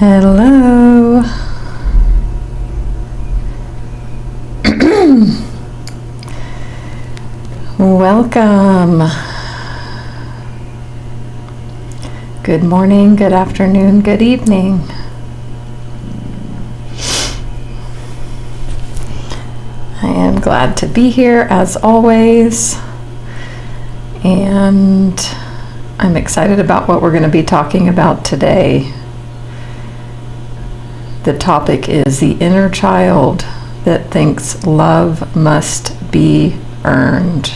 Hello. Welcome. Good morning, good afternoon, good evening. I am glad to be here as always, and I'm excited about what we're going to be talking about today. The topic is the inner child that thinks love must be earned.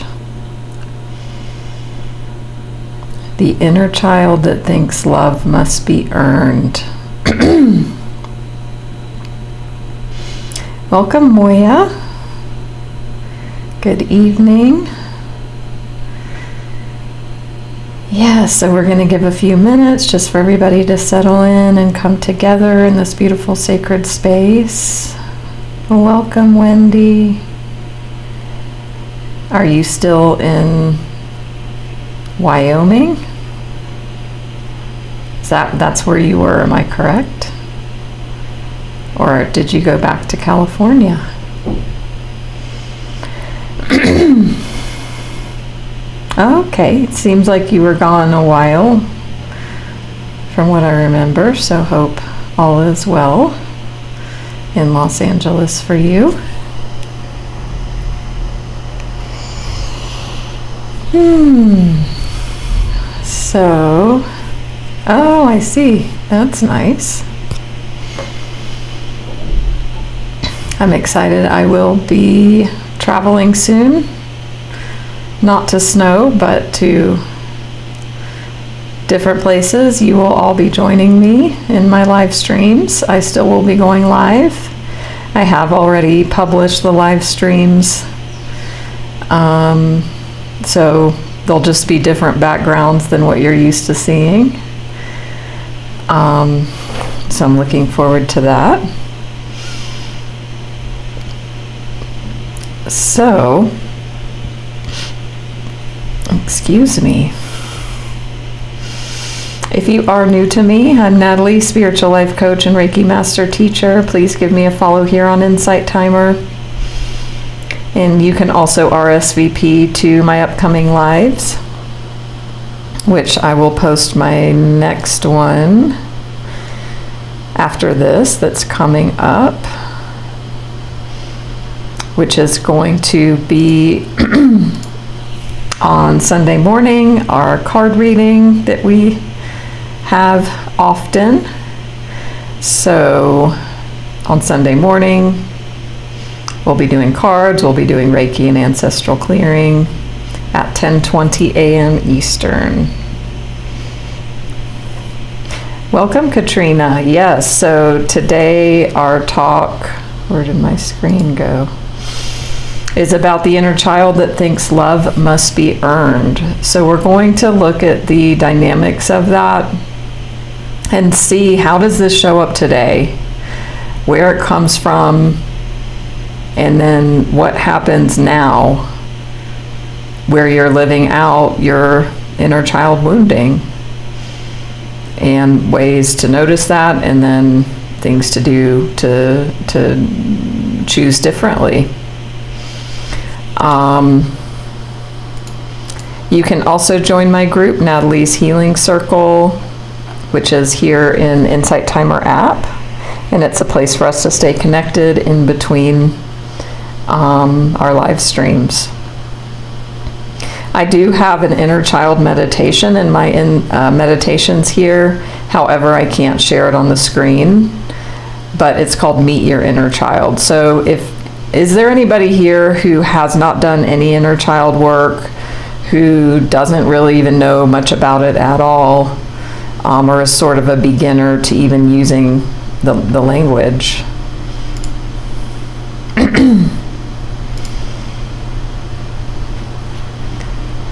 The inner child that thinks love must be earned. Welcome, Moya. Good evening. Yeah, so we're going to give a few minutes just for everybody to settle in and come together in this beautiful sacred space. Welcome, Wendy. Are you still in Wyoming? That's where you were, am I correct? Or did you go back to California? Okay, it seems like you were gone a while from what I remember, so hope all is well in Los Angeles for you. So, oh, I see. That's nice. I'm excited. I will be traveling soon. Not to snow, but to different places. You will all be joining me in my live streams. I still will be going live. I have already published the live streams. So they'll just be different backgrounds than what you're used to seeing. So I'm looking forward to that. So, excuse me. If you are new to me, I'm Natalie, spiritual life coach and Reiki master teacher. Please give me a follow here on Insight Timer. And you can also RSVP to my upcoming lives, which I will post my next one after this that's coming up, which is going to be on Sunday morning, our card reading that we have often. So on Sunday morning, we'll be doing cards, we'll be doing Reiki and ancestral clearing at 10:20 a.m. Eastern. Welcome, Katrina. Yes, so today our talk, where did my screen go? Is about the inner child that thinks love must be earned. So we're going to look at the dynamics of that and see how does this show up today, where it comes from, and then what happens now where you're living out your inner child wounding, and ways to notice that, and then things to do to choose differently. You can also join my group, Natalie's Healing Circle, which is here in Insight Timer app, and it's a place for us to stay connected in between our live streams. I do have an inner child meditation in my meditations here. However, I can't share it on the screen, but it's called Meet Your Inner Child. So is there anybody here who has not done any inner child work, who doesn't really even know much about it at all, or is sort of a beginner to even using the language?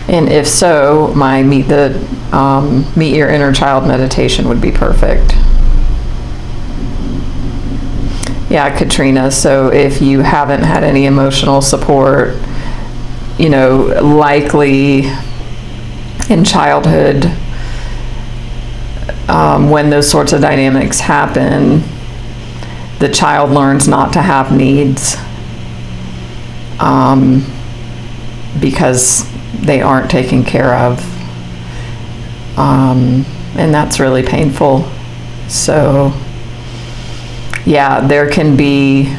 And if so, my Meet Your Inner Child meditation would be perfect. Yeah, Katrina, so if you haven't had any emotional support, likely in childhood, when those sorts of dynamics happen, the child learns not to have needs because they aren't taken care of. And that's really painful. So, yeah, there can be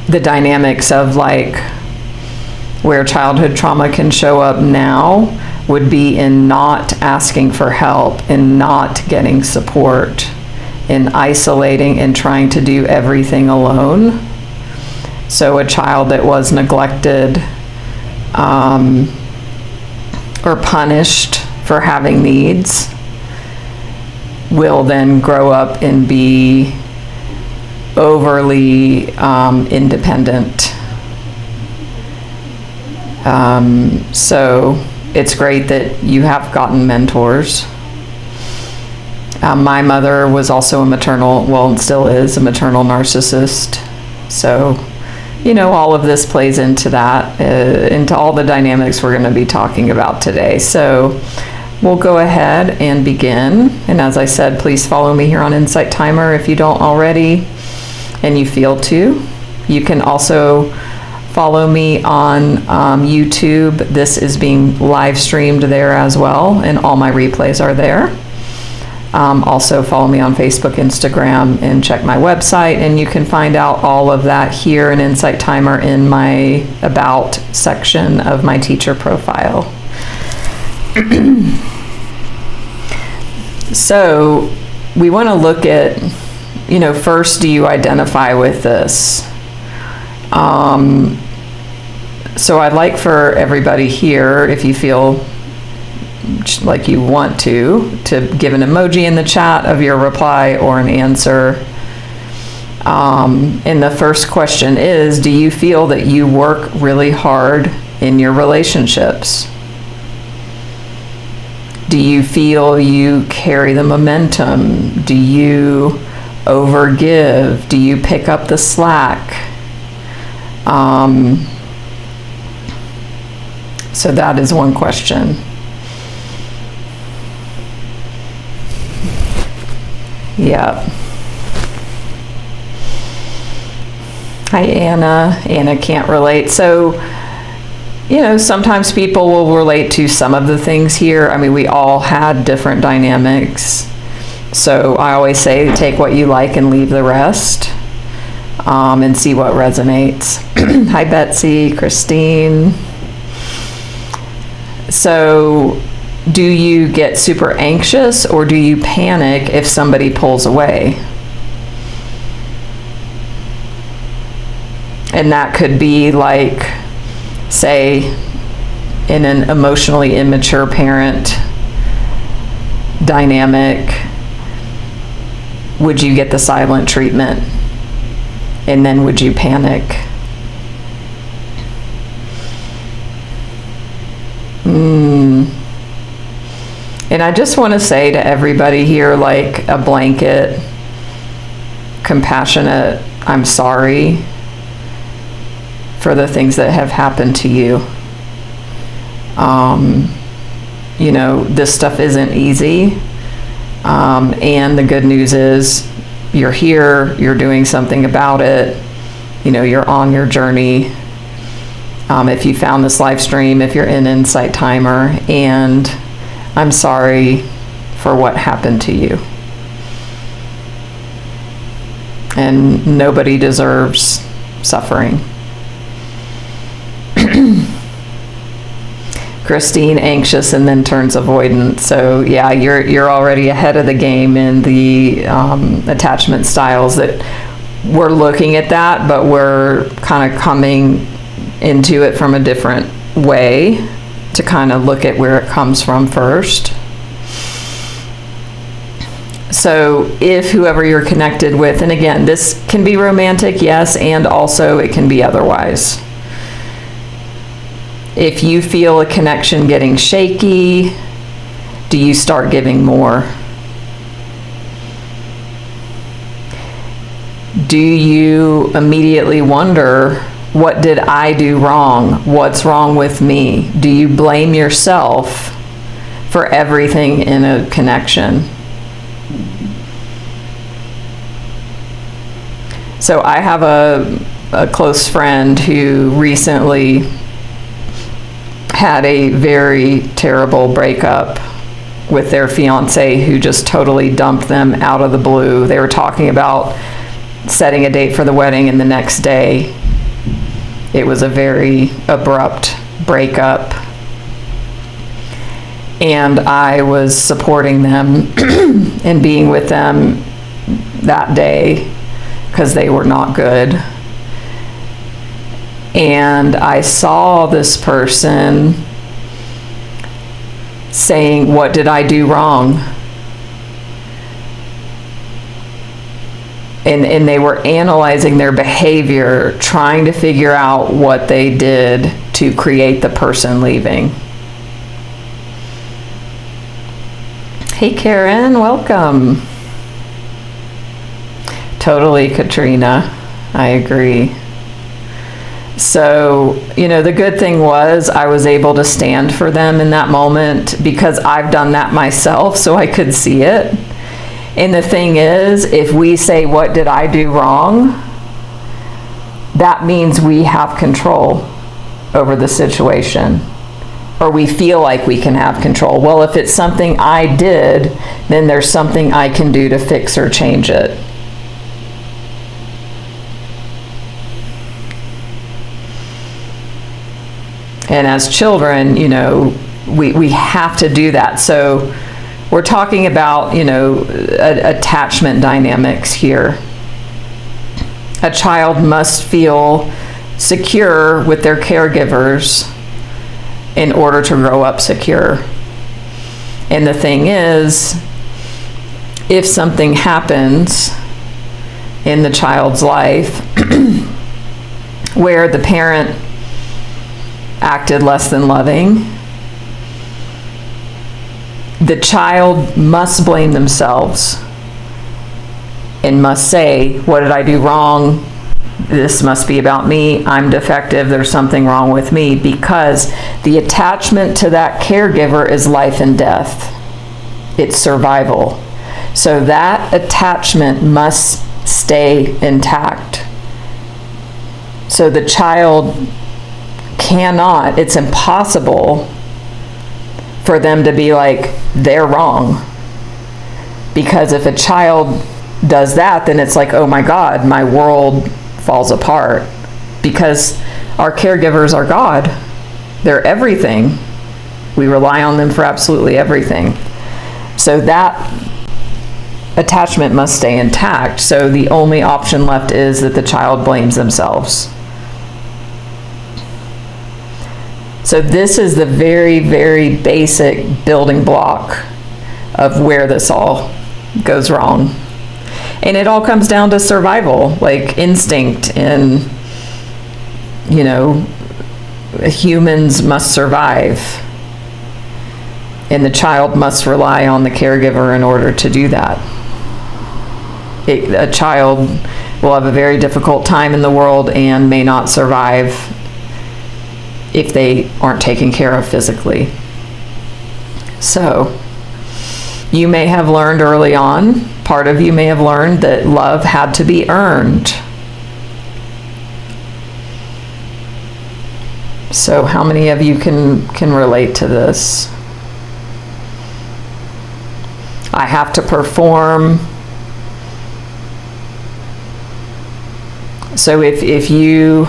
the dynamics of like where childhood trauma can show up now would be in not asking for help, in not getting support, in isolating and trying to do everything alone. So a child that was neglected or punished for having needs will then grow up and be overly independent. So it's great that you have gotten mentors. My mother was also a maternal, well, still is a maternal narcissist. So, you know, all of this plays into that, into all the dynamics we're going to be talking about today. So we'll go ahead and begin. And as I said, please follow me here on Insight Timer if you don't already and you feel to. You can also follow me on YouTube. This is being live streamed there as well, and all my replays are there. Also follow me on Facebook, Instagram, and check my website, and you can find out all of that here in Insight Timer in my About section of my teacher profile. So we want to look at, you know, first, do you identify with this? So I'd like for everybody here, if you feel like you want to give an emoji in the chat of your reply or an answer. And the first question is, do you feel that you work really hard in your relationships? Do you feel you carry the momentum? Do you overgive? Do you pick up the slack? So that is one question. Yeah. Hi, Anna. Anna can't relate. So, you know, sometimes people will relate to some of the things here. I mean, we all had different dynamics. So I always say, take what you like and leave the rest, and see what resonates. Hi, Betsy, Christine. So, do you get super anxious or do you panic if somebody pulls away? And that could be like, say, in an emotionally immature parent dynamic, would you get the silent treatment? And then would you panic? And I just want to say to everybody here, like a blanket, compassionate, I'm sorry for the things that have happened to you. You know, this stuff isn't easy. And the good news is you're here, you're doing something about it, you know, you're on your journey. If you found this live stream, if you're in Insight Timer, and I'm sorry for what happened to you. And nobody deserves suffering. Christine, anxious and then turns avoidant. So yeah, you're already ahead of the game in the attachment styles that we're looking at that, but we're kind of coming into it from a different way to kind of look at where it comes from first. So if whoever you're connected with, and again, this can be romantic, yes, and also it can be otherwise. If you feel a connection getting shaky, do you start giving more? Do you immediately wonder, what did I do wrong? What's wrong with me? Do you blame yourself for everything in a connection? So I have a close friend who recently had a very terrible breakup with their fiance, who just totally dumped them out of the blue. They were talking about setting a date for the wedding, and the next day it was a very abrupt breakup. And I was supporting them and being with them that day because they were not good. And I saw this person saying, "What did I do wrong?" And they were analyzing their behavior, trying to figure out what they did to create the person leaving. Hey Karen, welcome. Totally, Katrina, I agree. So, the good thing was I was able to stand for them in that moment because I've done that myself, so I could see it. And the thing is, if we say, "What did I do wrong?" that means we have control over the situation, or we feel like we can have control. Well, if it's something I did, then there's something I can do to fix or change it. And as children, we have to do that. So we're talking about, attachment dynamics here. A child must feel secure with their caregivers in order to grow up secure. And the thing is, if something happens in the child's life where the parent acted less than loving, the child must blame themselves and must say, "What did I do wrong? This must be about me. I'm defective. There's something wrong with me," because the attachment to that caregiver is life and death. It's survival. So that attachment must stay intact. So the child cannot, it's impossible for them to be like, "They're wrong." Because if a child does that, then it's like, "Oh my God, my world falls apart." Because our caregivers are God. They're everything. We rely on them for absolutely everything. So that attachment must stay intact. So the only option left is that the child blames themselves. So this is the very, very basic building block of where this all goes wrong. And it all comes down to survival, like instinct, and, humans must survive. And the child must rely on the caregiver in order to do that. A child will have a very difficult time in the world and may not survive if they aren't taken care of physically. So, you may have learned early on, part of you may have learned that love had to be earned. So how many of you can relate to this? I have to perform. So if you,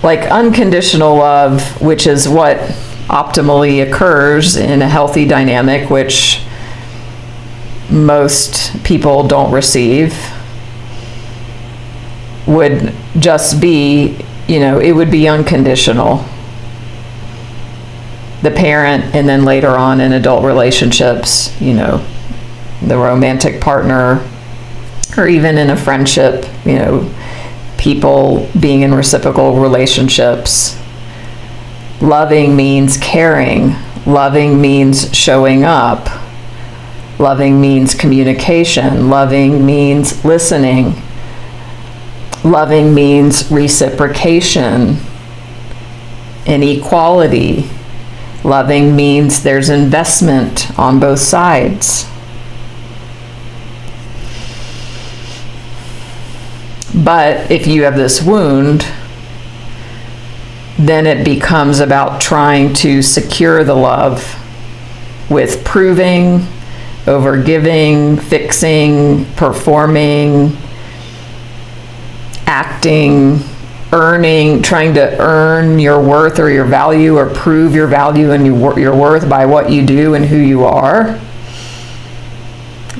like unconditional love, which is what optimally occurs in a healthy dynamic, which most people don't receive, would just be, it would be unconditional. The parent, and then later on in adult relationships, the romantic partner, or even in a friendship, people being in reciprocal relationships. Loving means caring. Loving means showing up. Loving means communication. Loving means listening. Loving means reciprocation and equality. Loving means there's investment on both sides. But if you have this wound, then it becomes about trying to secure the love with proving, overgiving, fixing, performing, acting, earning, trying to earn your worth or your value, or prove your value and your worth by what you do and who you are.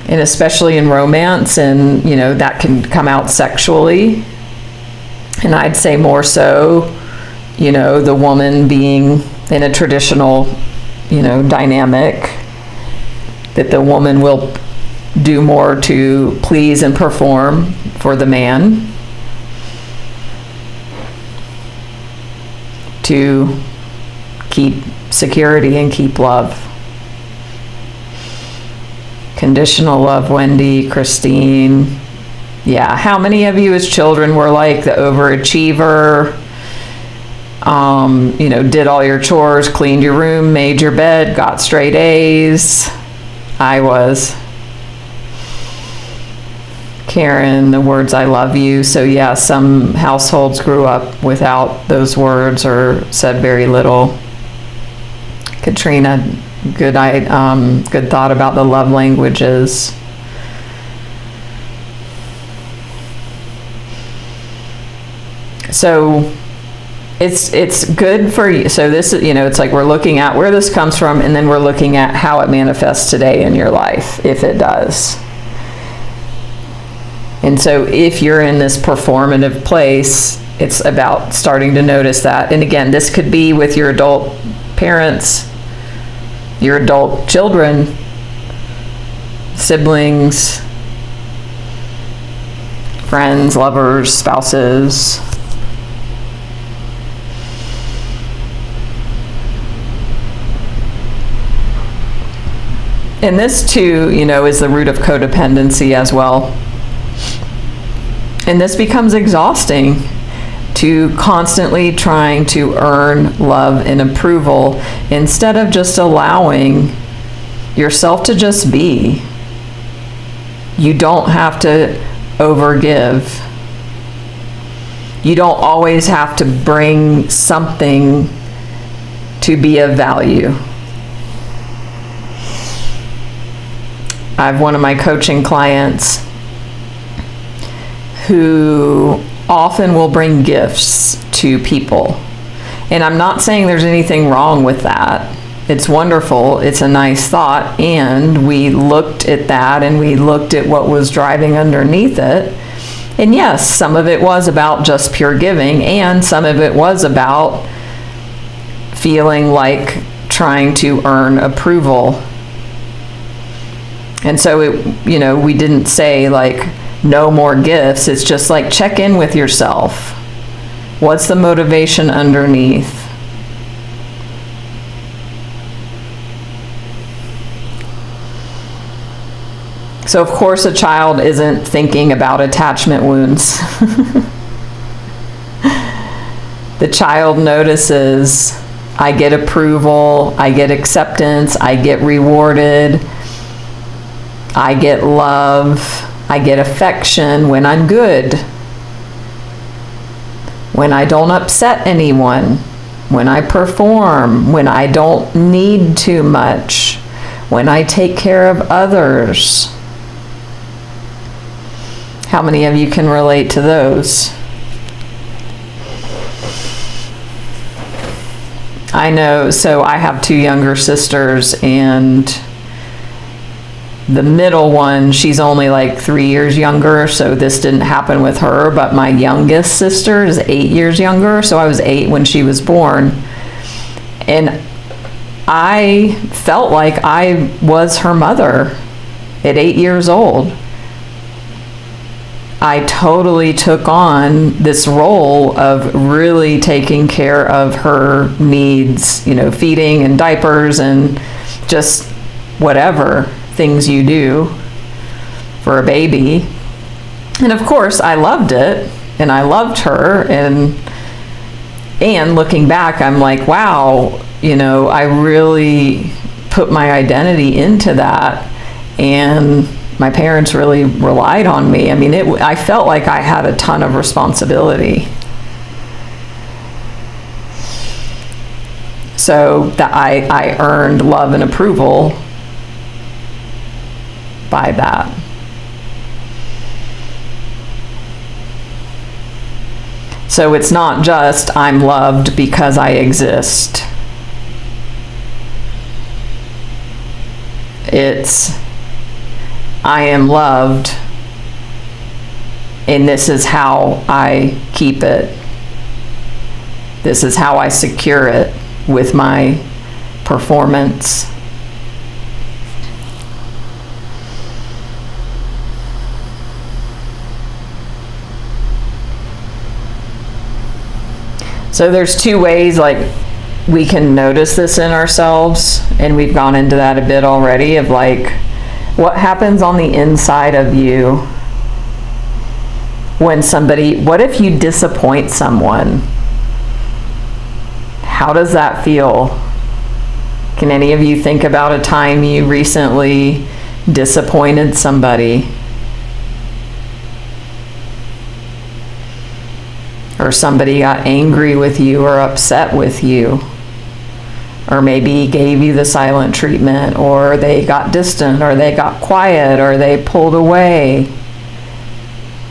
And especially in romance, and that can come out sexually. And I'd say more so, the woman being in a traditional, dynamic, that the woman will do more to please and perform for the man, to keep security and keep love. Conditional love, Wendy, Christine. Yeah, how many of you as children were like the overachiever? Did all your chores, cleaned your room, made your bed, got straight A's. I was. Karen, the words I love you. So yeah, some households grew up without those words or said very little. Katrina, good thought about the love languages. So it's good for you. So this is, it's like we're looking at where this comes from, and then we're looking at how it manifests today in your life, if it does. And so if you're in this performative place, it's about starting to notice that. And again, this could be with your adult parents, your adult children, siblings, friends, lovers, spouses. And this too, is the root of codependency as well. And this becomes exhausting, to constantly trying to earn love and approval instead of just allowing yourself to just be. You don't have to overgive. You don't always have to bring something to be of value. I have one of my coaching clients who often will bring gifts to people. And I'm not saying there's anything wrong with that. It's wonderful. It's a nice thought. And we looked at that, and we looked at what was driving underneath it. And yes, some of it was about just pure giving, and some of it was about feeling like trying to earn approval. And so we didn't say like no more gifts. It's just like check in with yourself. What's the motivation underneath? So of course a child isn't thinking about attachment wounds. The child notices, I get approval, I get acceptance, I get rewarded, I get love, I get affection when I'm good, when I don't upset anyone, when I perform, when I don't need too much, when I take care of others. How many of you can relate to those? I know, so I have two younger sisters, and the middle one, she's only like 3 years younger, so this didn't happen with her, but my youngest sister is 8 years younger, so I was 8 when she was born. And I felt like I was her mother at 8 years old. I totally took on this role of really taking care of her needs, feeding and diapers and just whatever things you do for a baby. And of course I loved it, and I loved her, and looking back I'm like, wow, I really put my identity into that, and my parents really relied on me. I mean, I felt like I had a ton of responsibility. So that I earned love and approval by that. So it's not just I'm loved because I exist. It's I am loved, and this is how I keep it. This is how I secure it with my performance. So there's two ways like we can notice this in ourselves, and we've gone into that a bit already, of like what happens on the inside of you when what if you disappoint someone? How does that feel? Can any of you think about a time you recently disappointed somebody? Or somebody got angry with you or upset with you? Or maybe gave you the silent treatment, or they got distant, or they got quiet, or they pulled away.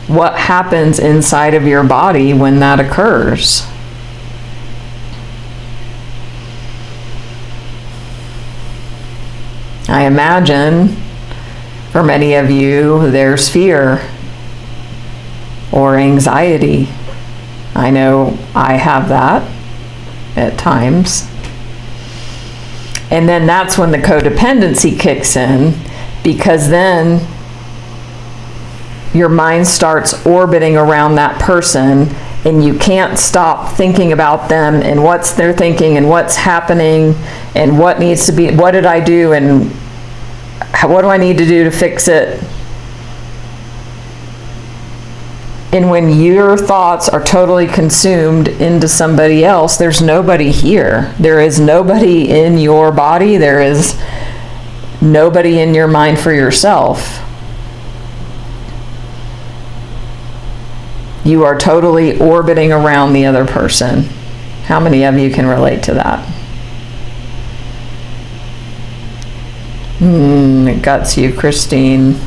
What happens inside of your body when that occurs? I imagine for many of you there's fear or anxiety. I know I have that at times. And then that's when the codependency kicks in, because then your mind starts orbiting around that person, and you can't stop thinking about them and what's they're thinking and what's happening and what needs to be, what did I do and what do I need to do to fix it? And when your thoughts are totally consumed into somebody else, there's nobody here. There is nobody in your body. There is nobody in your mind for yourself. You are totally orbiting around the other person. How many of you can relate to that? It guts you, Christine.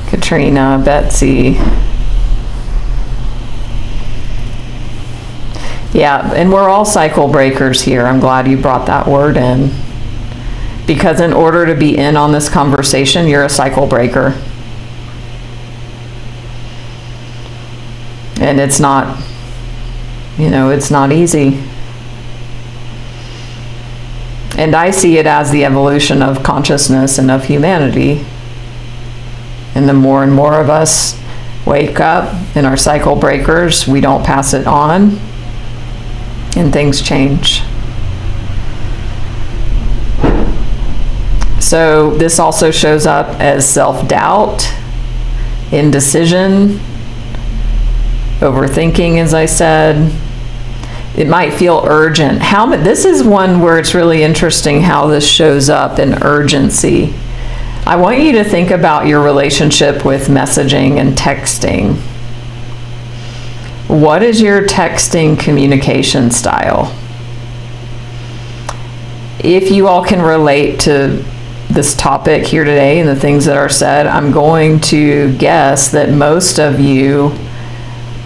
Katrina, Betsy. Yeah, and we're all cycle breakers here. I'm glad you brought that word in. Because in order to be in on this conversation, you're a cycle breaker. And it's not, it's not easy. And I see it as the evolution of consciousness and of humanity. And the more and more of us wake up and are cycle breakers, we don't pass it on, and things change. So this also shows up as self-doubt, indecision, overthinking, as I said. It might feel urgent. This is one where it's really interesting how this shows up in urgency. I want you to think about your relationship with messaging and texting. What is your texting communication style? If you all can relate to this topic here today and the things that are said, I'm going to guess that most of you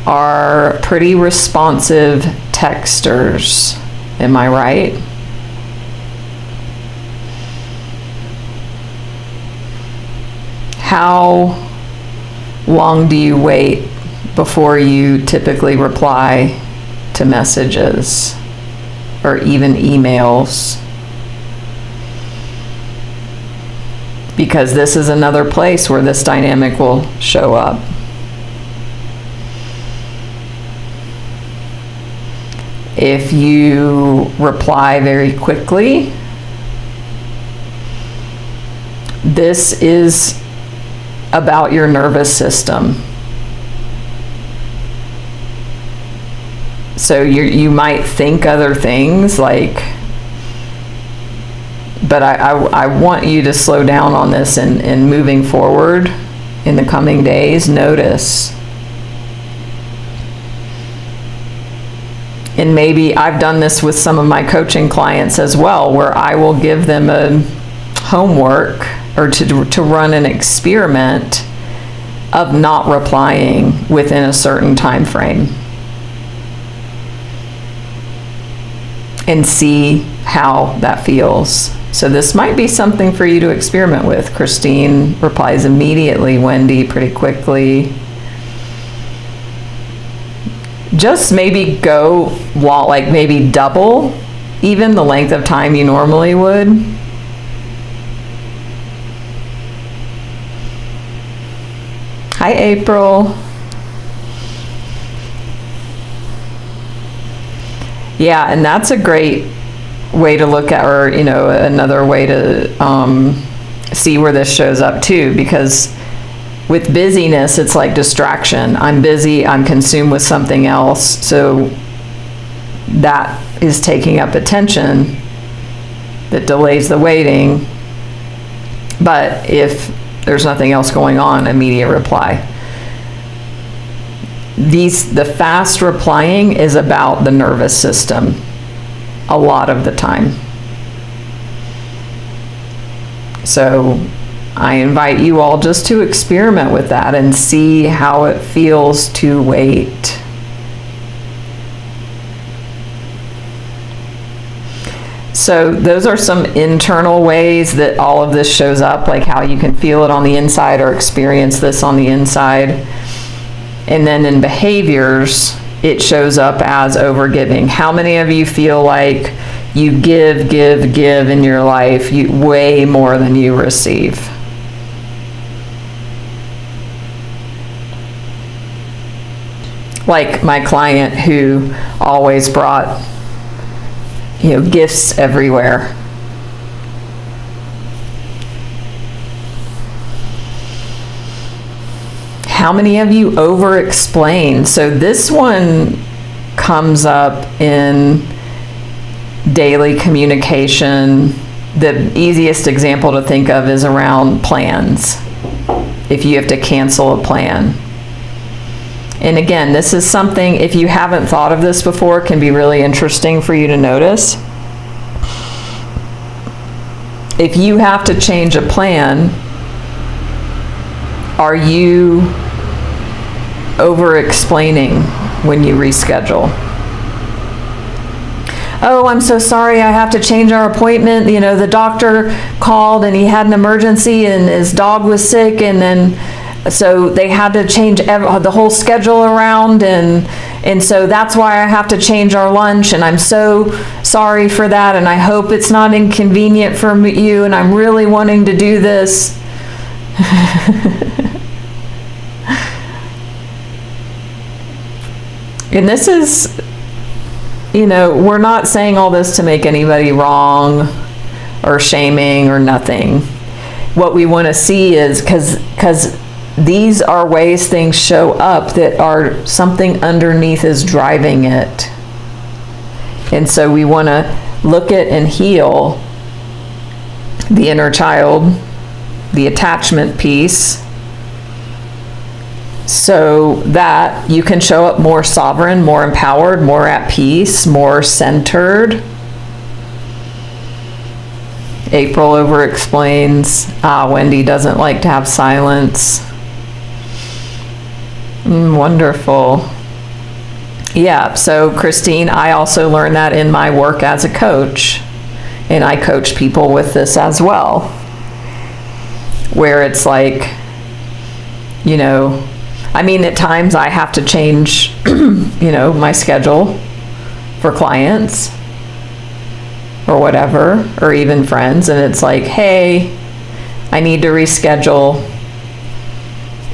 are pretty responsive texters. Am I right? How long do you wait before you typically reply to messages or even emails? Because this is another place where this dynamic will show up. If you reply very quickly, this is about your nervous system. So you might think other things, like But I want you to slow down on this and moving forward in the coming days, notice. And maybe I've done this with some of my coaching clients as well, where I will give them a homework or to run an experiment of not replying within a certain time frame and see how that feels. So this might be something for you to experiment with. Christine replies immediately, Wendy pretty quickly. Just maybe go like maybe double even the length of time you normally would. Hi, April. Yeah, and that's a great way to look at, or another way to see where this shows up too, because with busyness, it's like distraction. I'm busy, I'm consumed with something else, so that is taking up attention that delays the waiting. But if there's nothing else going on, immediate reply. The fast replying is about the nervous system a lot of the time. So I invite you all just to experiment with that and see how it feels to wait. So those are some internal ways that all of this shows up, like how you can feel it on the inside or experience this on the inside. And then in behaviors, it shows up as overgiving. How many of you feel like you give in your life way more than you receive? Like my client who always brought gifts everywhere. How many of you over-explain? So this one comes up in daily communication. The easiest example to think of is around plans. If you have to cancel a plan. And again, this is something, if you haven't thought of this before, can be really interesting for you to notice. If you have to change a plan, are you over-explaining when you reschedule? Oh, I'm so sorry, I have to change our appointment. The doctor called and he had an emergency and his dog was sick, and then so they had to change the whole schedule around, and so that's why I have to change our lunch, and I'm so sorry for that, and I hope it's not inconvenient for you, and I'm really wanting to do this. And this is, we're not saying all this to make anybody wrong or shaming or nothing. What we want to see is, because these are ways things show up that are something underneath is driving it. And so we want to look at and heal the inner child, the attachment piece, so that you can show up more sovereign, more empowered, more at peace, more centered. April over-explains. Wendy doesn't like to have silence. Wonderful. Yeah, so Christine, I also learned that in my work as a coach, and I coach people with this as well, where it's like, at times I have to change, my schedule for clients or whatever, or even friends, and it's like, hey, I need to reschedule.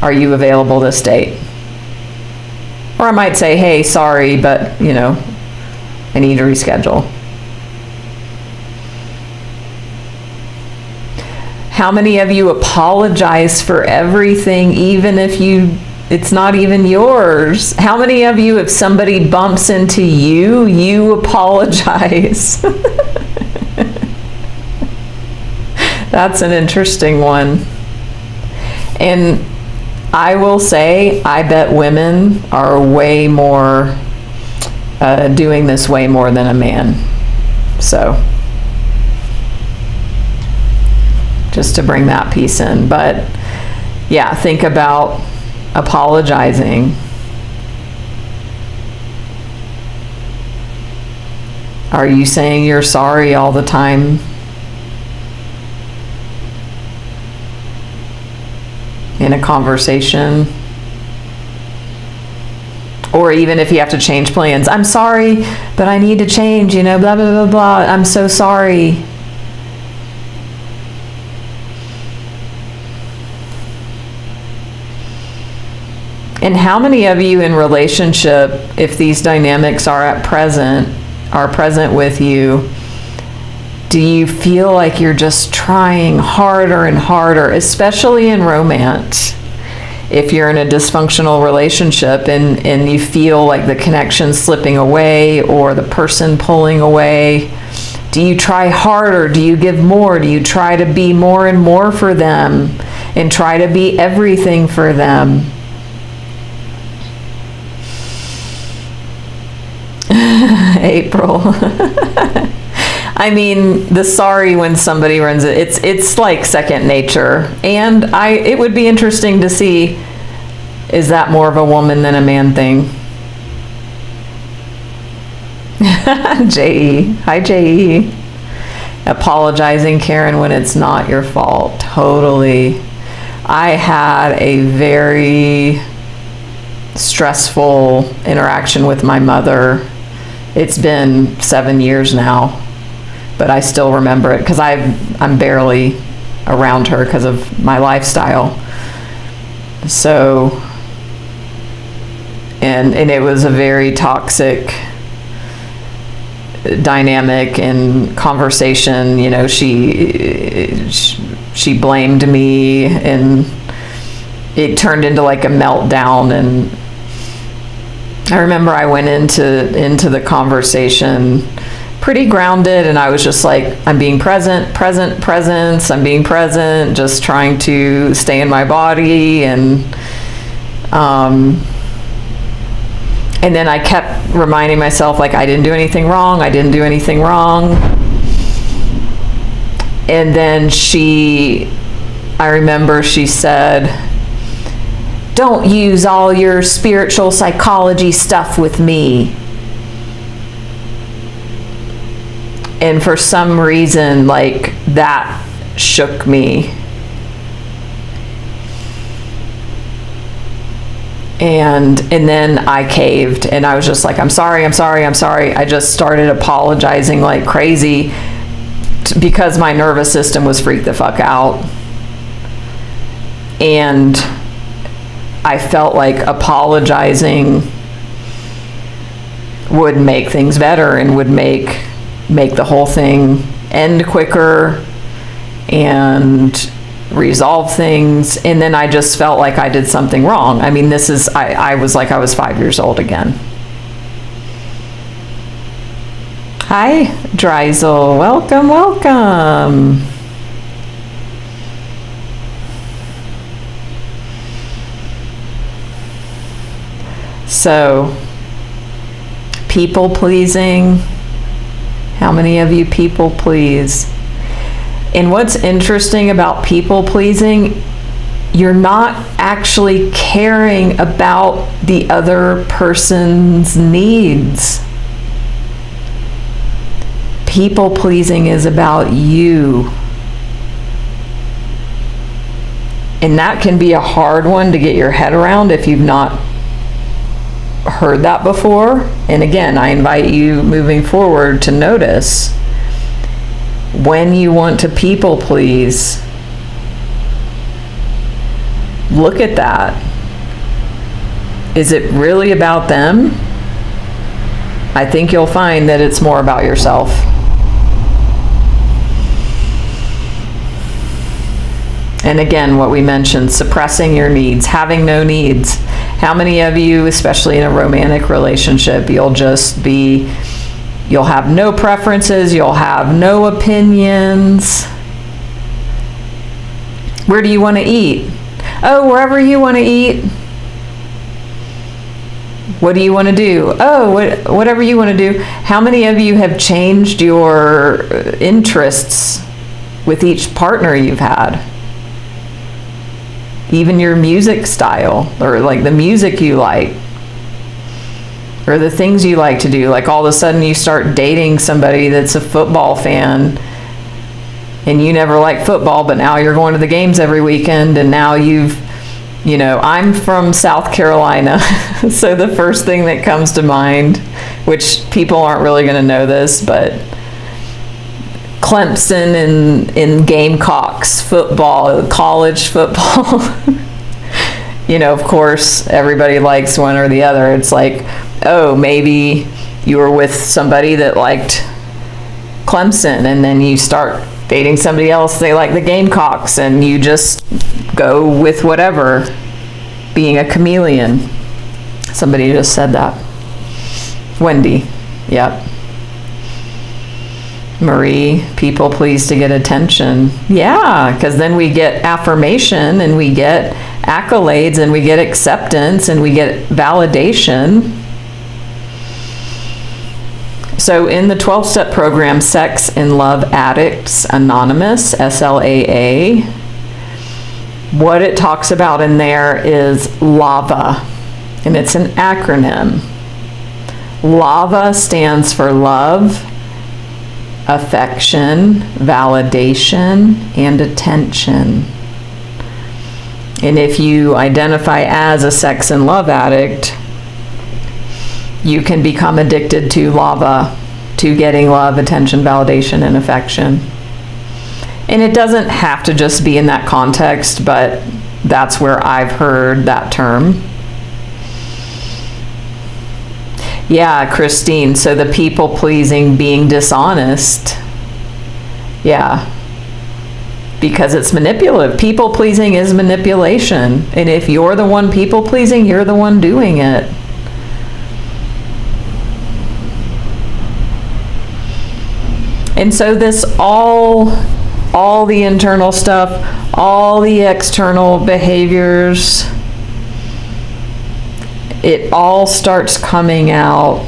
Are you available this date? Or I might say, hey, sorry, but, I need to reschedule. How many of you apologize for everything, even if it's not even yours? How many of you, if somebody bumps into you, you apologize? That's an interesting one. And I will say, I bet women are way more doing this way more than a man. So, just to bring that piece in. But yeah, think about apologizing. Are you saying you're sorry all the time? In a conversation? Or even if you have to change plans, I'm sorry, but I need to change, blah, blah, blah, blah, I'm so sorry. And how many of you in relationship, if these dynamics are present with you, do you feel like you're just trying harder and harder, especially in romance? If you're in a dysfunctional relationship and you feel like the connection's slipping away or the person pulling away, do you try harder? Do you give more? Do you try to be more and more for them and try to be everything for them? April. I mean, the sorry when somebody runs it's like second nature. And it would be interesting to see, is that more of a woman than a man thing? J.E. Hi, J.E. Apologizing, Karen, when it's not your fault. Totally. I had a very stressful interaction with my mother. It's been 7 years now, but I still remember it because I'm barely around her because of my lifestyle. So, and it was a very toxic dynamic and conversation. She blamed me, and it turned into like a meltdown. And I remember I went into the conversation pretty grounded, and I was just like, I'm being presence, I'm being present, just trying to stay in my body, and then I kept reminding myself, like, I didn't do anything wrong. And then I remember she said, don't use all your spiritual psychology stuff with me. And for some reason, like, that shook me. And then I caved, and I was just like, I'm sorry. I just started apologizing like crazy because my nervous system was freaked the fuck out. And I felt like apologizing would make things better and would make the whole thing end quicker and resolve things. And then I just felt like I did something wrong. I mean, I was like I was 5 years old again. Hi, Dreisel. Welcome. So, people pleasing. How many of you people please? And what's interesting about people pleasing, you're not actually caring about the other person's needs. People pleasing is about you. And that can be a hard one to get your head around if you've not heard that before. And again, I invite you moving forward to notice when you want to people please. Look at that. Is it really about them? I think you'll find that it's more about yourself. And again, what we mentioned, suppressing your needs, having no needs. How many of you, especially in a romantic relationship, you'll have no preferences, you'll have no opinions, Where do you want to eat? Oh, wherever you want to eat. What do you want to do? Oh, whatever you want to do. How many of you have changed your interests with each partner you've had? Even your music style, or like the music you like, or the things you like to do. Like all of a sudden you start dating somebody that's a football fan, and you never liked football, but now you're going to the games every weekend, and now I'm from South Carolina, so the first thing that comes to mind, which people aren't really going to know this, but Clemson and Gamecocks football, college football. Of course, everybody likes one or the other. It's like, oh, maybe you were with somebody that liked Clemson, and then you start dating somebody else, they like the Gamecocks, and you just go with whatever, being a chameleon. Somebody just said that. Wendy, yep. Marie, people please to get attention. Yeah, because then we get affirmation, and we get accolades, and we get acceptance, and we get validation. So in the 12-step program, Sex and Love Addicts Anonymous, SLAA, what it talks about in there is LAVA, and it's an acronym. LAVA stands for love, affection, validation, and attention. And if you identify as a sex and love addict, you can become addicted to LAVA, to getting love, attention, validation, and affection. And it doesn't have to just be in that context, but that's where I've heard that term. Yeah, Christine, so the people pleasing, being dishonest. Yeah, because it's manipulative. People pleasing is manipulation. And if you're the one people pleasing, you're the one doing it. And so this all the internal stuff, all the external behaviors, it all starts coming out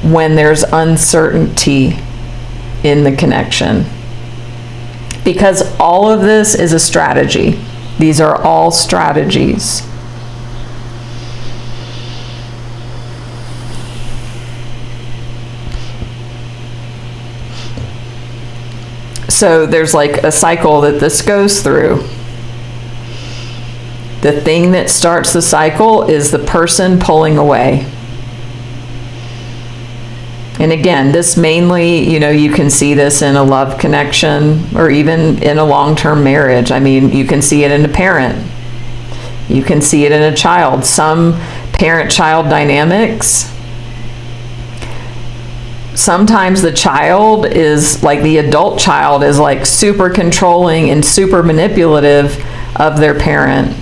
when there's uncertainty in the connection. Because all of this is a strategy. These are all strategies. So there's like a cycle that this goes through. The thing that starts the cycle is the person pulling away. And again, this mainly, you can see this in a love connection or even in a long-term marriage. I mean, you can see it in a parent. You can see it in a child. Some parent-child dynamics, sometimes the child is like, the adult child is like super controlling and super manipulative of their parent.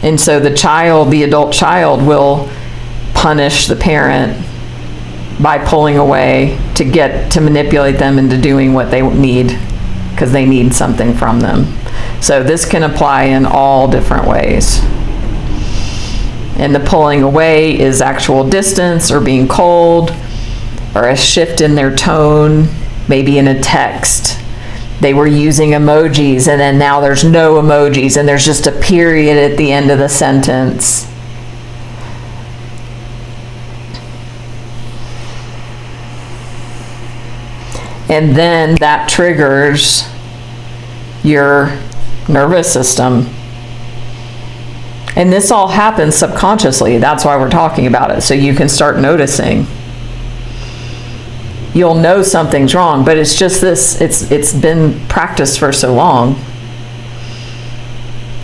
And so the adult child will punish the parent by pulling away to manipulate them into doing what they need, because they need something from them. So this can apply in all different ways. And the pulling away is actual distance, or being cold, or a shift in their tone, maybe in a text. They were using emojis, and then now there's no emojis, and there's just a period at the end of the sentence. And then that triggers your nervous system. And this all happens subconsciously. That's why we're talking about it, so you can start noticing. You'll know something's wrong, but it's just this, it's been practiced for so long.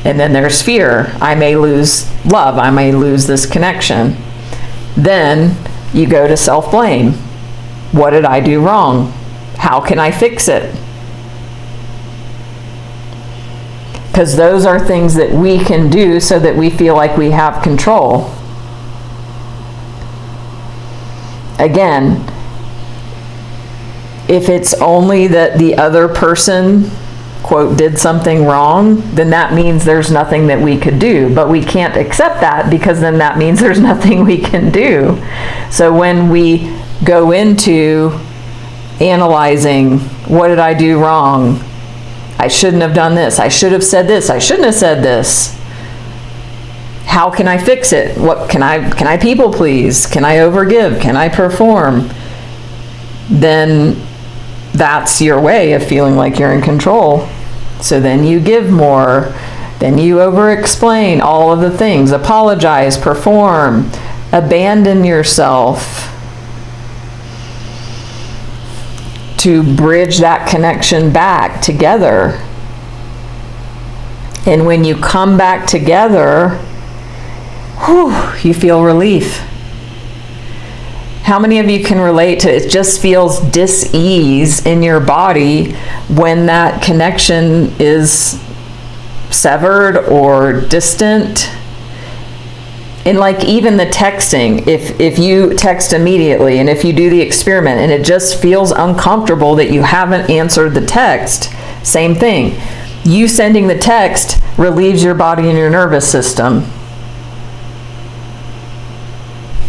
And then there's fear. I may lose love. I may lose this connection. Then you go to self-blame. What did I do wrong? How can I fix it? Because those are things that we can do so that we feel like we have control. Again, if it's only that the other person quote, did something wrong, then that means there's nothing that we could do. But we can't accept that, because then that means there's nothing we can do. So when we go into analyzing, what did I do wrong? I shouldn't have done this. I should have said this. I shouldn't have said this. How can I fix it? What can I people please? Can I overgive? Can I perform? Then that's your way of feeling like you're in control. So then you give more, then you over-explain all of the things, apologize, perform, abandon yourself to bridge that connection back together. And when you come back together, you feel relief. How many of you can relate to it? Just feels dis-ease in your body when that connection is severed or distant? And like even the texting, if you text immediately and if you do the experiment and it just feels uncomfortable that you haven't answered the text, same thing. You sending the text relieves your body and your nervous system.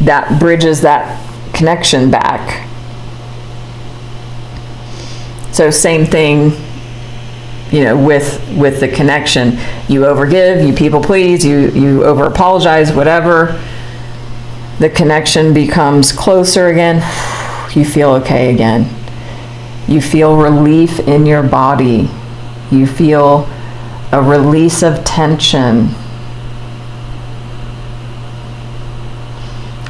That bridges that connection back. So same thing, with the connection. You overgive, you people please, you over apologize, whatever. The connection becomes closer again. You feel okay again. You feel relief in your body. You feel a release of tension.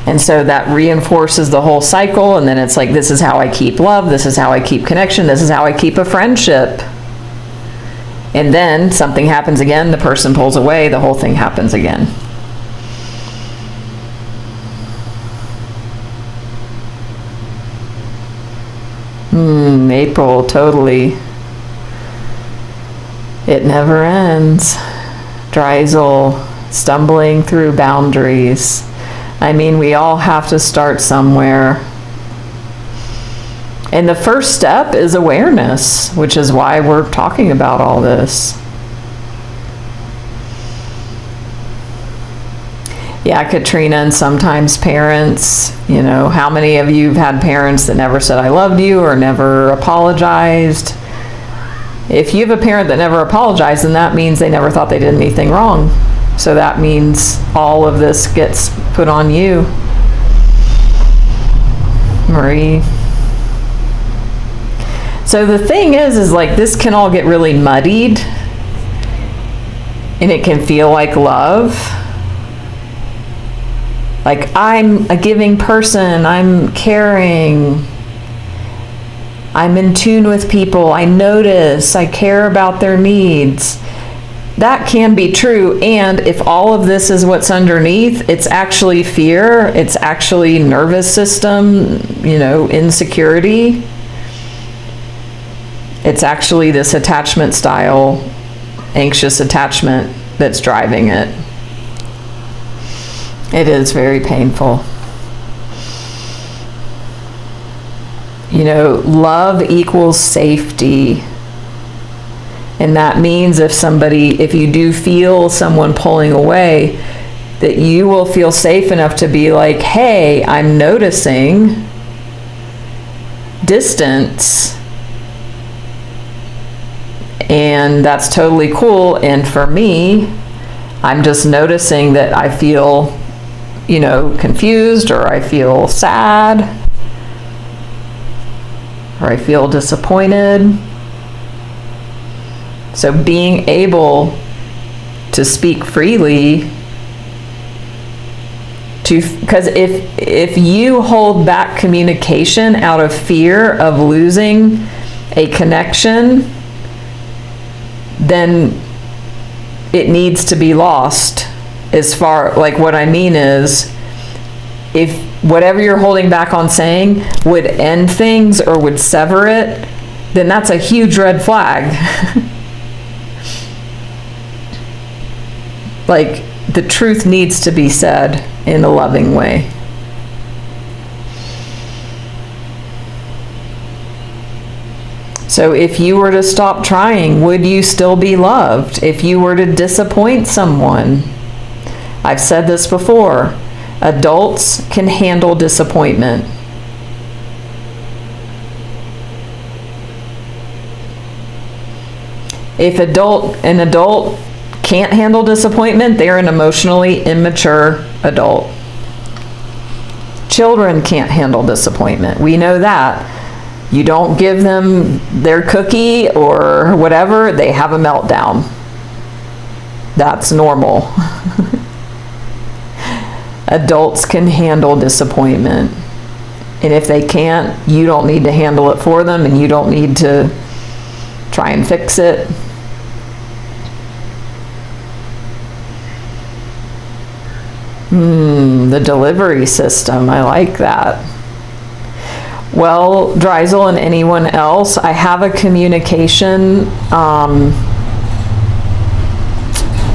And so that reinforces the whole cycle, and then it's like, this is how I keep love, this is how I keep connection, this is how I keep a friendship. And then something happens again, the person pulls away, the whole thing happens again. April, totally. It never ends. Dreisel, stumbling through boundaries. I mean, we all have to start somewhere. And the first step is awareness, which is why we're talking about all this. Yeah, Katrina, and sometimes parents, how many of you have had parents that never said I loved you or never apologized? If you have a parent that never apologized, then that means they never thought they did anything wrong. So that means all of this gets put on you. Marie. So the thing is like this can all get really muddied, and it can feel like love. Like, I'm a giving person, I'm caring, I'm in tune with people, I notice, I care about their needs. That can be true, and if all of this is what's underneath, it's actually fear, it's actually nervous system, insecurity. It's actually this attachment style, anxious attachment, that's driving it. It is very painful. Love equals safety. And that means if you do feel someone pulling away, that you will feel safe enough to be like, hey, I'm noticing distance. And that's totally cool. And for me, I'm just noticing that I feel, confused, or I feel sad, or I feel disappointed. So being able to speak freely, because if you hold back communication out of fear of losing a connection, then it needs to be lost. What I mean is, if whatever you're holding back on saying would end things or would sever it, then that's a huge red flag. Like, the truth needs to be said in a loving way. So if you were to stop trying, would you still be loved? If you were to disappoint someone, I've said this before, adults can handle disappointment. If an adult can't handle disappointment, they're an emotionally immature adult. Children can't handle disappointment. We know that. You don't give them their cookie or whatever, they have a meltdown. That's normal. Adults can handle disappointment. And if they can't, you don't need to handle it for them, and you don't need to try and fix it. The delivery system, I like that. Well, Dreisel and anyone else, I have a communication,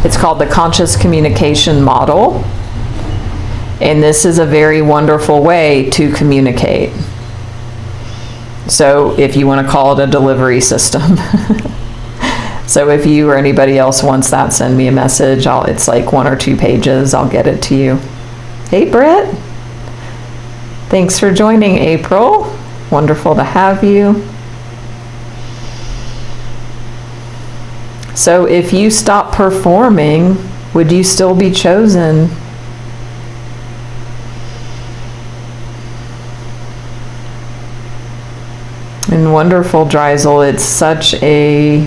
it's called the conscious communication model. And this is a very wonderful way to communicate. So if you want to call it a delivery system. So if you or anybody else wants that, send me a message. It's like 1 or 2 pages. I'll get it to you. Hey, Britt. Thanks for joining, April. Wonderful to have you. So if you stop performing, would you still be chosen? And wonderful, Dreisel. It's such a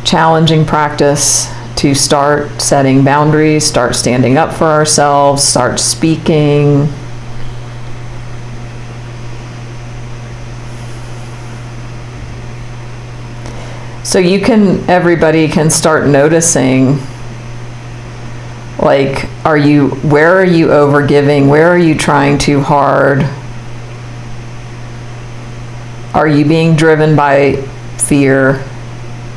challenging practice to start setting boundaries, start standing up for ourselves, start speaking. So everybody can start noticing, like, where are you overgiving? Where are you trying too hard? Are you being driven by fear?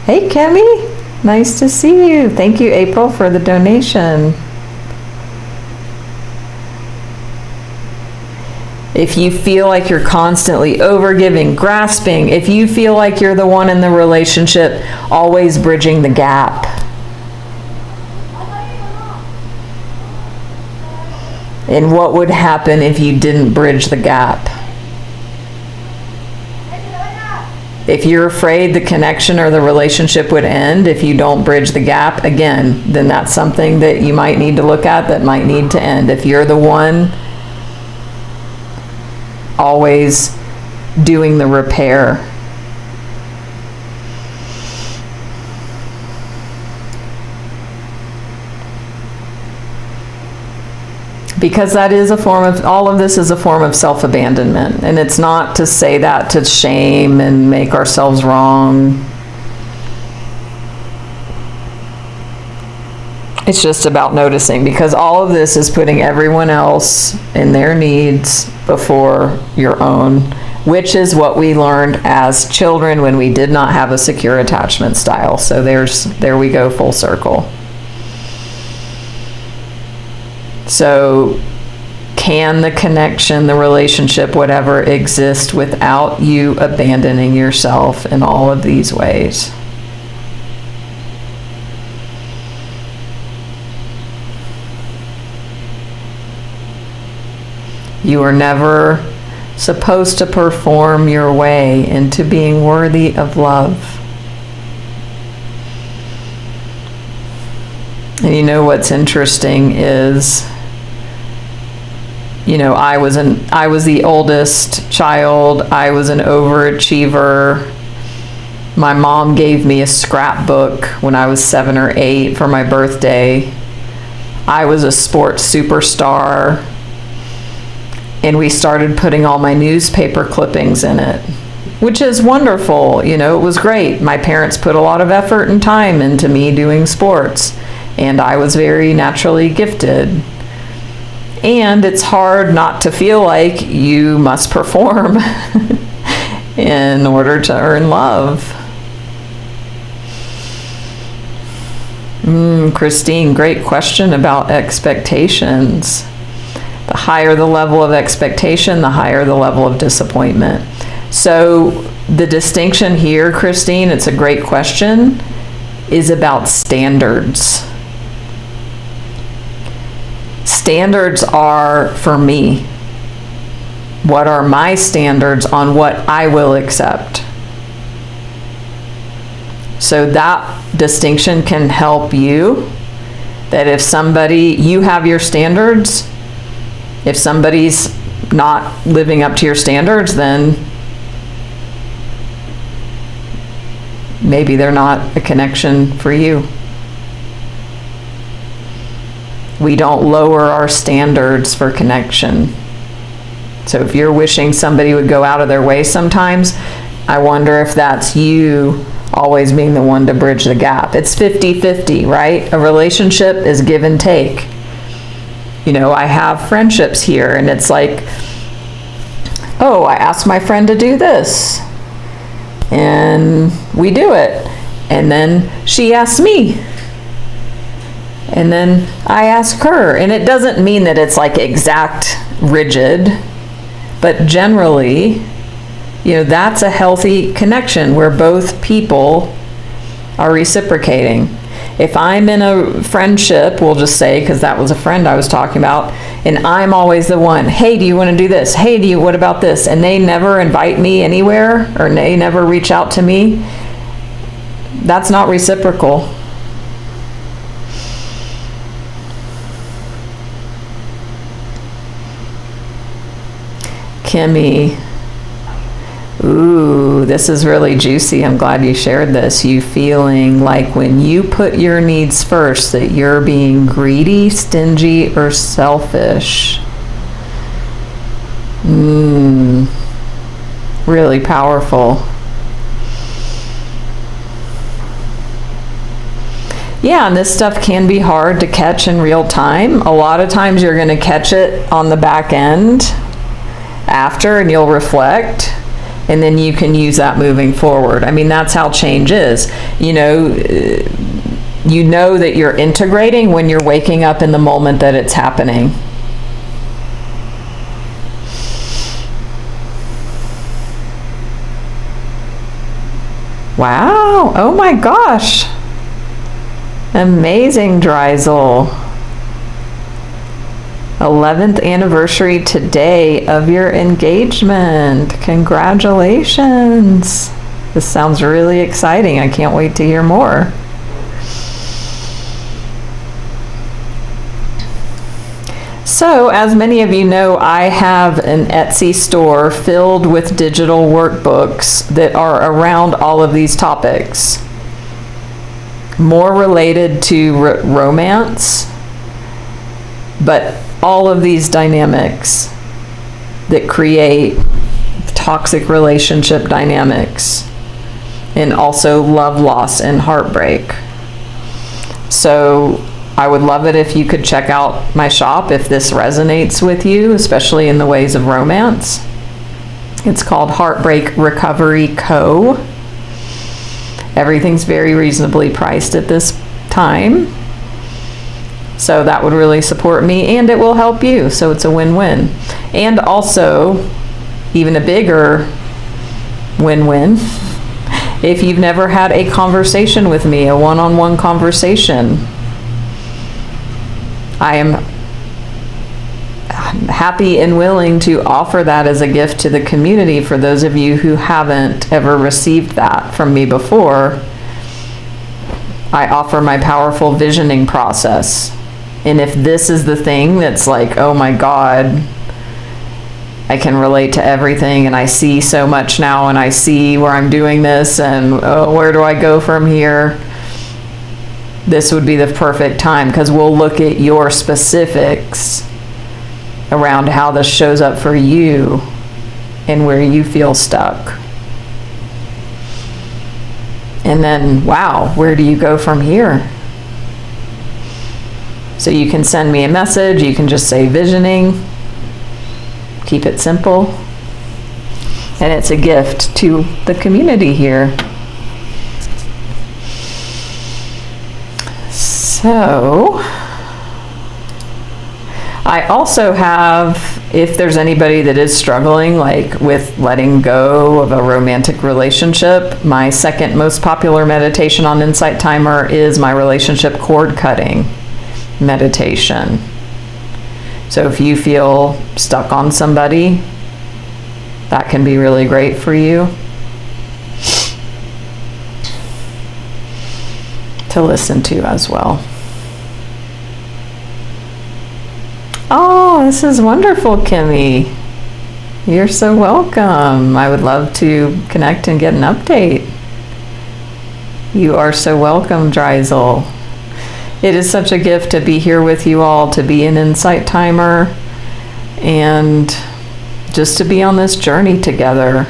Hey, Kemi, nice to see you. Thank you, April, for the donation. If you feel like you're constantly overgiving, grasping, if you feel like you're the one in the relationship always bridging the gap, and what would happen if you didn't bridge the gap? If you're afraid the connection or the relationship would end if you don't bridge the gap, again, then that's something that you might need to look at, that might need to end. If you're the one always doing the repair. Because that is all of this is a form of self-abandonment. And it's not to say that to shame and make ourselves wrong. It's just about noticing, because all of this is putting everyone else and their needs before your own, which is what we learned as children when we did not have a secure attachment style. So there we go, full circle. So can the connection, the relationship, whatever, exist without you abandoning yourself in all of these ways? You are never supposed to perform your way into being worthy of love. And you know what's interesting is, I was the oldest child. I was an overachiever. My mom gave me a scrapbook when I was 7 or 8 for my birthday. I was a sports superstar. And we started putting all my newspaper clippings in it, which is wonderful. It was great. My parents put a lot of effort and time into me doing sports, and I was very naturally gifted. And it's hard not to feel like you must perform in order to earn love. Christine, great question about expectations. The higher the level of expectation, the higher the level of disappointment. So the distinction here, Christine, it's a great question, is about standards. Standards are for me. What are my standards on what I will accept? So that distinction can help you, that if you have your standards, if somebody's not living up to your standards, then maybe they're not a connection for you. We don't lower our standards for connection. So if you're wishing somebody would go out of their way sometimes, I wonder if that's you always being the one to bridge the gap. It's 50-50, right? A relationship is give and take. You know, I have friendships here, and it's like, oh, I asked my friend to do this, and we do it. And then she asks me, and then I ask her. And it doesn't mean that it's like exact rigid, but generally, you know, that's a healthy connection where both people are reciprocating. If I'm in a friendship, we'll just say, because that was a friend I was talking about, and I'm always the one, hey, do you want to do this? Hey, what about this? And they never invite me anywhere, or they never reach out to me, that's not reciprocal. Kimmy, ooh, this is really juicy. I'm glad you shared this. You feeling like when you put your needs first that you're being greedy, stingy, or selfish. Really powerful. Yeah, and this stuff can be hard to catch in real time. A lot of times you're going to catch it on the back end after, and you'll reflect, and then you can use that moving forward. I mean, that's how change is. You know that you're integrating when you're waking up in the moment that it's happening. Wow, oh my gosh. Amazing, Dreisel. 11th anniversary today of your engagement. Congratulations. This sounds really exciting. I can't wait to hear more. So, as many of you know, I have an Etsy store filled with digital workbooks that are around all of these topics. More related to romance, but all of these dynamics that create toxic relationship dynamics, and also love loss and heartbreak. So I would love it if you could check out my shop if this resonates with you, especially in the ways of romance. It's called Heartbreak Recovery Co. Everything's very reasonably priced at this time. So that would really support me, and it will help you. So it's a win-win. And also, even a bigger win-win, if you've never had a conversation with me, a one-on-one conversation, I am happy and willing to offer that as a gift to the community for those of you who haven't ever received that from me before. I offer my powerful visioning process. And if this is the thing that's like, oh my God, I can relate to everything, and I see so much now, and I see where I'm doing this, and oh, where do I go from here? This would be the perfect time, because we'll look at your specifics around how this shows up for you and where you feel stuck. And then, wow, where do you go from here? So you can send me a message, you can just say visioning, keep it simple, and it's a gift to the community here. So, I I also have, if there's anybody that is struggling like with letting go of a romantic relationship, my second most popular meditation on Insight Timer is my relationship cord cutting meditation. So if you feel stuck on somebody, that can be really great for you to listen to as well. Oh, this is wonderful, Kimmy. You're so welcome. I would love to connect and get an update. You are so welcome, Dreisel. It is such a gift to be here with you all, to be an Insight Timer, and just to be on this journey together.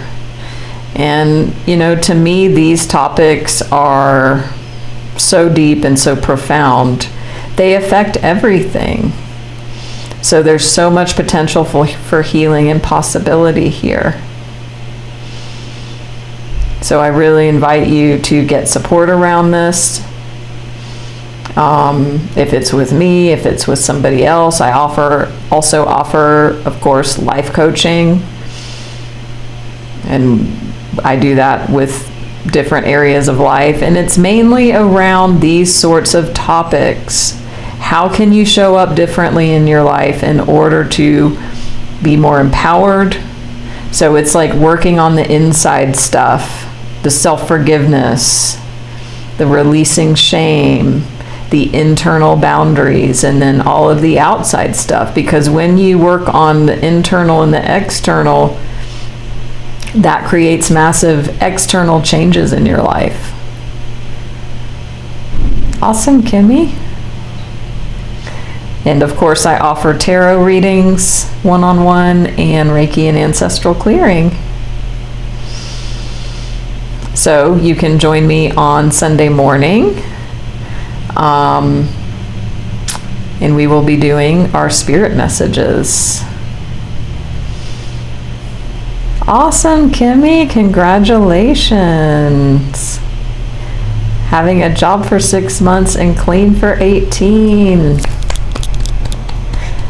And, you know, to me, these topics are so deep and so profound. They affect everything. So there's so much potential for healing and possibility here. So I really invite you to get support around this. If it's with me, if it's with somebody else, I also offer, of course, life coaching. And I do that with different areas of life. And it's mainly around these sorts of topics. How can you show up differently in your life in order to be more empowered? So it's like working on the inside stuff, the self-forgiveness, the releasing shame, the internal boundaries, and then all of the outside stuff. Because when you work on the internal and the external, that creates massive external changes in your life. Awesome, Kimmy. And of course, I offer tarot readings, one-on-one, and Reiki and ancestral clearing. So you can join me on Sunday morning. And we will be doing our spirit messages. Awesome, Kimmy. Congratulations. Having a job for 6 months and clean for 18.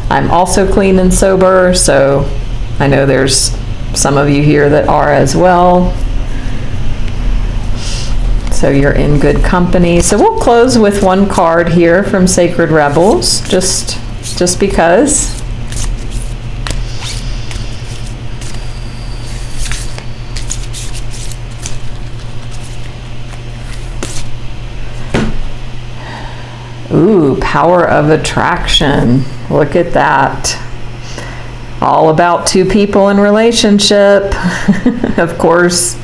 I'm also clean and sober, so I know there's some of you here that are as well. So you're in good company. So we'll close with one card here from Sacred Rebels, just because. Ooh, power of attraction. Look at that. All about two people in relationship. Of course,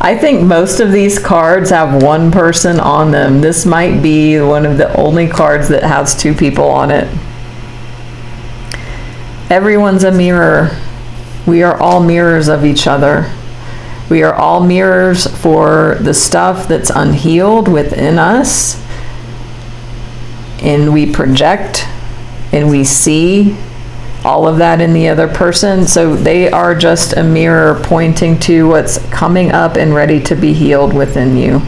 I think most of these cards have one person on them. This might be one of the only cards that has two people on it. Everyone's a mirror. We are all mirrors of each other. We are all mirrors for the stuff that's unhealed within us. And we project and we see all of that in the other person. So they are just a mirror pointing to what's coming up and ready to be healed within you.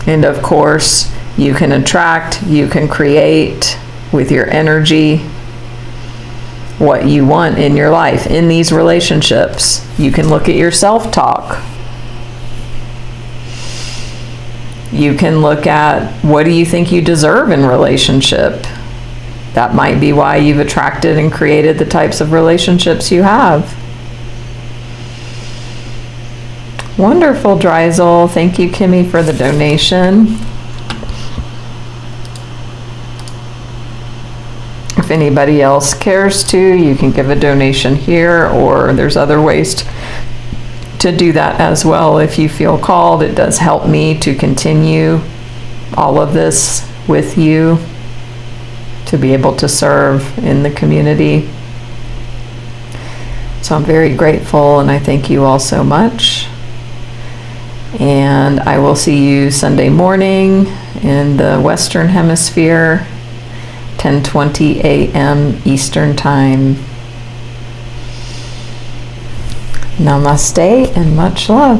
And of course, you can attract, you can create with your energy what you want in your life, in these relationships. You can look at your self-talk. You can look at, what do you think you deserve in relationship? That might be why you've attracted and created the types of relationships you have. Wonderful, Dreisel. Thank you, Kimmy, for the donation. If anybody else cares to, you can give a donation here, or there's other ways to do that as well if you feel called. It does help me to continue all of this with you, to be able to serve in the community. So I'm very grateful, and I thank you all so much. And I will see you Sunday morning in the Western Hemisphere, 10:20 a.m. Eastern Time. Namaste and much love.